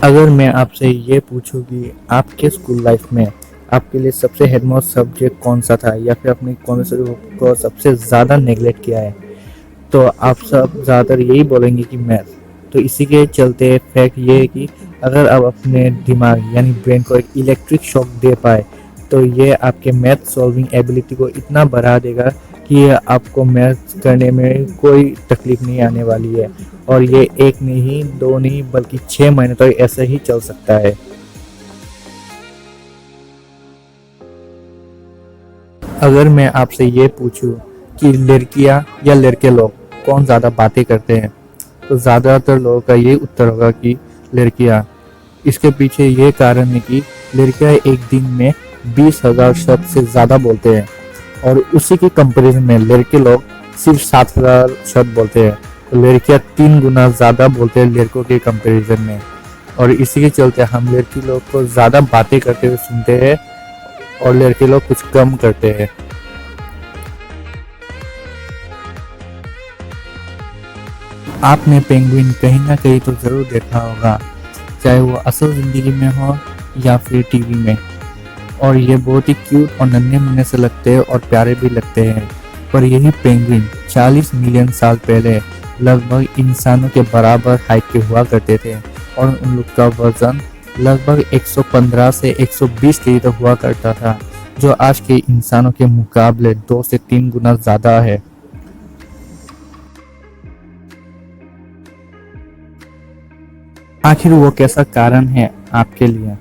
अगर मैं आपसे ये पूछूं कि आपके स्कूल लाइफ में आपके लिए सबसे हेडमोस्ट सब्जेक्ट कौन सा था या फिर आपने कौन से को सबसे ज़्यादा नेगलेक्ट किया है, तो आप सब ज़्यादातर यही बोलेंगे कि मैथ। तो इसी के चलते फैक्ट ये है कि अगर आप अपने दिमाग यानी ब्रेन को एक इलेक्ट्रिक शॉक दे पाए, तो ये आपके मैथ सॉल्विंग एबिलिटी को इतना बढ़ा देगा कि आपको मैथ करने में कोई तकलीफ नहीं आने वाली है। और ये एक नहीं, दो नहीं, बल्कि 6 महीने तक ऐसे ही चल सकता है। अगर मैं आपसे ये पूछूं कि लड़कियां या लड़के लोग कौन ज़्यादा बातें करते हैं, तो ज़्यादातर लोगों का ये उत्तर होगा कि लड़कियां। इसके पीछे ये कारण है कि लड़कियां एक दिन में 20,000 शब्द से ज़्यादा बोलते हैं, और उसी के कंपैरिजन में लड़के लोग सिर्फ 7,000 शब्द बोलते हैं। तो लड़कियां 3 गुना ज़्यादा बोलते हैं लड़कों के कंपैरिजन में। और इसी के चलते हम लड़की लोग को ज़्यादा बातें करते हुए सुनते हैं और लड़के लोग कुछ कम करते हैं। आपने पेंगुइन कहीं ना कहीं तो ज़रूर देखा होगा, चाहे वो असल ज़िंदगी में हो या फिर टीवी में। और ये बहुत ही क्यूट और नन्हे मुन्ने से लगते हैं और प्यारे भी लगते हैं। पर यही पेंगुइन 40 मिलियन साल पहले लगभग इंसानों के बराबर हाइट के हुआ करते थे, और उन लोग का वजन लगभग 115 से 120 केजी तक हुआ करता था, जो आज के इंसानों के मुकाबले 2 से 3 गुना ज़्यादा है। आखिर वो कैसा कारण है आपके लिए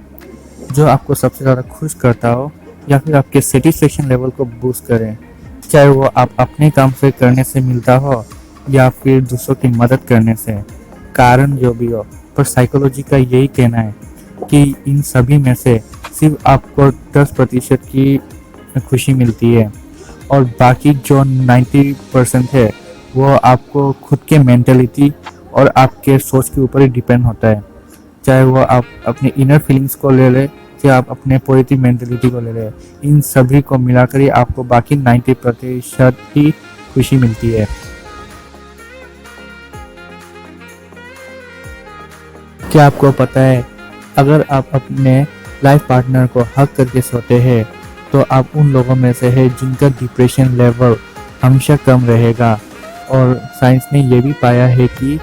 जो आपको सबसे ज़्यादा खुश करता हो या फिर आपके सेटिस्फेक्शन लेवल को बूस्ट करे, चाहे वो आप अपने काम से करने से मिलता हो या फिर दूसरों की मदद करने से। कारण जो भी हो, पर साइकोलॉजी का यही कहना है कि इन सभी में से सिर्फ आपको 10% की खुशी मिलती है, और बाकी जो 90% है वो आपको खुद के मेंटलिटी और आपके सोच के ऊपर ही डिपेंड होता है। चाहे वो आप अपने इनर फीलिंग्स को ले ले या आप अपने पॉजिटिव मेंटलिटी को ले ले, इन सभी को मिलाकर ही आपको बाकी 90% ही खुशी मिलती है। क्या आपको पता है, अगर आप अपने लाइफ पार्टनर को हग करके सोते हैं तो आप उन लोगों में से है जिनका डिप्रेशन लेवल हमेशा कम रहेगा। और साइंस ने यह भी पाया है कि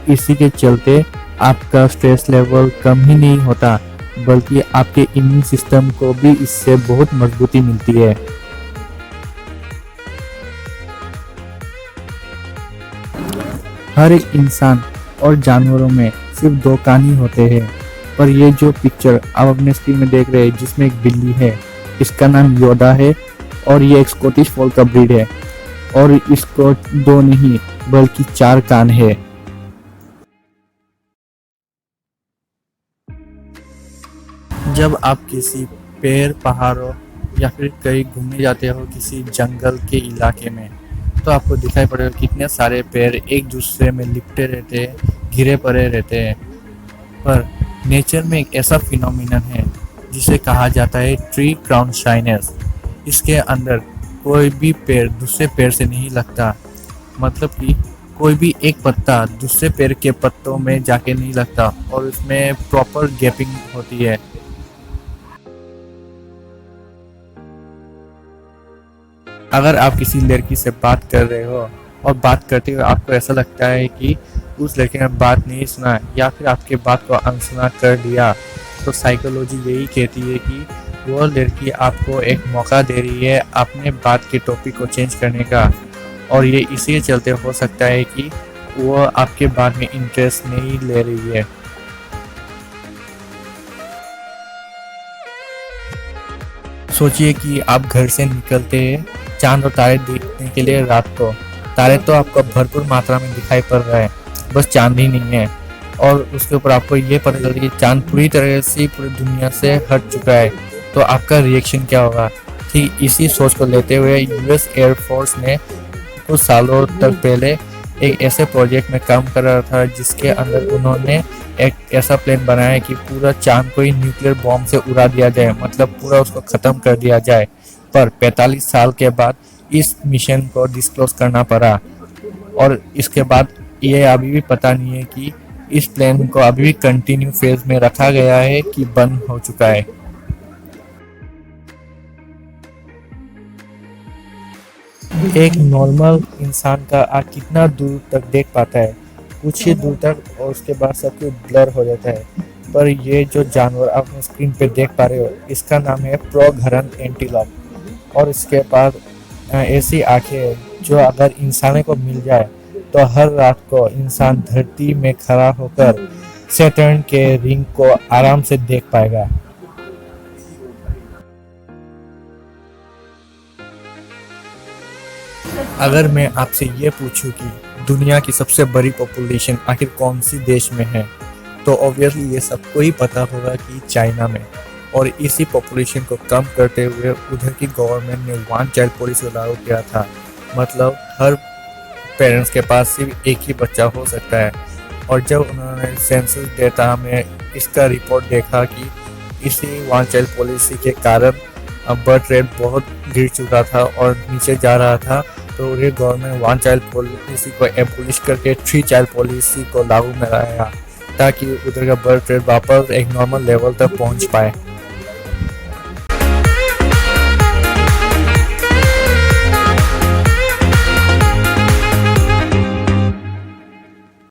इसी के चलते आपका स्ट्रेस लेवल कम ही नहीं होता, बल्कि आपके इम्यून सिस्टम को भी इससे बहुत मजबूती मिलती है। हर एक इंसान और जानवरों में सिर्फ 2 कान ही होते हैं, पर ये जो पिक्चर आप अपने स्क्रीन में देख रहे हैं जिसमें एक बिल्ली है, इसका नाम योदा है, और ये एक स्कॉटिश फोल्ड का ब्रीड है, और इसको 2 नहीं बल्कि 4 कान है। जब आप किसी पेड़, पहाड़ों या फिर कहीं घूमने जाते हो किसी जंगल के इलाके में, तो आपको दिखाई पड़ेगा कितने सारे पेड़ एक दूसरे में लिपटे रहते हैं, घिरे पड़े रहते हैं। पर नेचर में एक ऐसा फिनोमिनन है जिसे कहा जाता है ट्री क्राउन शाइनेस। इसके अंदर कोई भी पेड़ दूसरे पेड़ से नहीं लगता, मतलब कि कोई भी एक पत्ता दूसरे पेड़ के पत्तों में जाके नहीं लगता, और उसमें प्रॉपर गैपिंग होती है। अगर आप किसी लड़की से बात कर रहे हो और बात करते हुए आपको ऐसा लगता है कि उस लड़के ने बात नहीं सुना या फिर आपके बात को अनसुना कर दिया, तो साइकोलॉजी यही कहती है कि वो लड़की आपको एक मौका दे रही है अपने बात के टॉपिक को चेंज करने का। और ये इसी चलते हो सकता है कि वो आपके बात में इंटरेस्ट नहीं ले रही है। सोचिए कि आप घर से निकलते हैं चांद और तारे देखने के लिए रात को। तारे तो आपको भरपूर मात्रा में दिखाई पड़ रहा है, बस चांद ही नहीं है। और उसके ऊपर आपको ये पता चलता है कि चांद पूरी तरह से पूरी दुनिया से हट चुका है, तो आपका रिएक्शन क्या होगा। ठीक इसी सोच को लेते हुए यूएस एयरफोर्स ने कुछ सालों तक पहले एक ऐसे प्रोजेक्ट में काम कर रहा था जिसके अंदर उन्होंने एक ऐसा प्लान बनाया कि पूरा चांद को ही न्यूक्लियर बॉम्ब से उड़ा दिया जाए, मतलब पूरा उसको ख़त्म कर दिया जाए। पर 45 साल के बाद इस मिशन को डिस्क्लोज करना पड़ा, और इसके बाद ये अभी भी पता नहीं है कि इस प्लान को अभी भी कंटिन्यू फेज में रखा गया है कि बंद हो चुका है। एक नॉर्मल इंसान का आँख कितना दूर तक देख पाता है? कुछ ही दूर तक, और उसके बाद सब कुछ ब्लर हो जाता है। पर ये जो जानवर आप स्क्रीन पे देख पा रहे हो, इसका नाम है प्रोघरन एंटीलोप। और इसके पास ऐसी आंखें हैं जो अगर इंसानों को मिल जाए तो हर रात को इंसान धरती में खड़ा होकर सैटर्न के रिंग को आराम से देख पाएगा। अगर मैं आपसे ये पूछूं कि दुनिया की सबसे बड़ी पॉपुलेशन आखिर कौन सी देश में है, तो ऑब्वियसली ये सबको ही पता होगा कि चाइना में। और इसी पॉपुलेशन को कम करते हुए उधर की गवर्नमेंट ने वन चाइल्ड पॉलिसी लागू किया था। मतलब हर पेरेंट्स के पास सिर्फ एक ही बच्चा हो सकता है। और जब उन्होंने सेंसस डेटा में इसका रिपोर्ट देखा कि इसी वन चाइल्ड पॉलिसी के कारण बर्थ रेट बहुत गिर चुका था और नीचे जा रहा था, तो ये गवर्नमेंट वन चाइल्ड पॉलिसी को एबोलिश करके थ्री चाइल्ड पॉलिसी को लागू में लाया ताकि उधर का बर्थ रेट वापस एक नॉर्मल लेवल तक पहुंच पाए।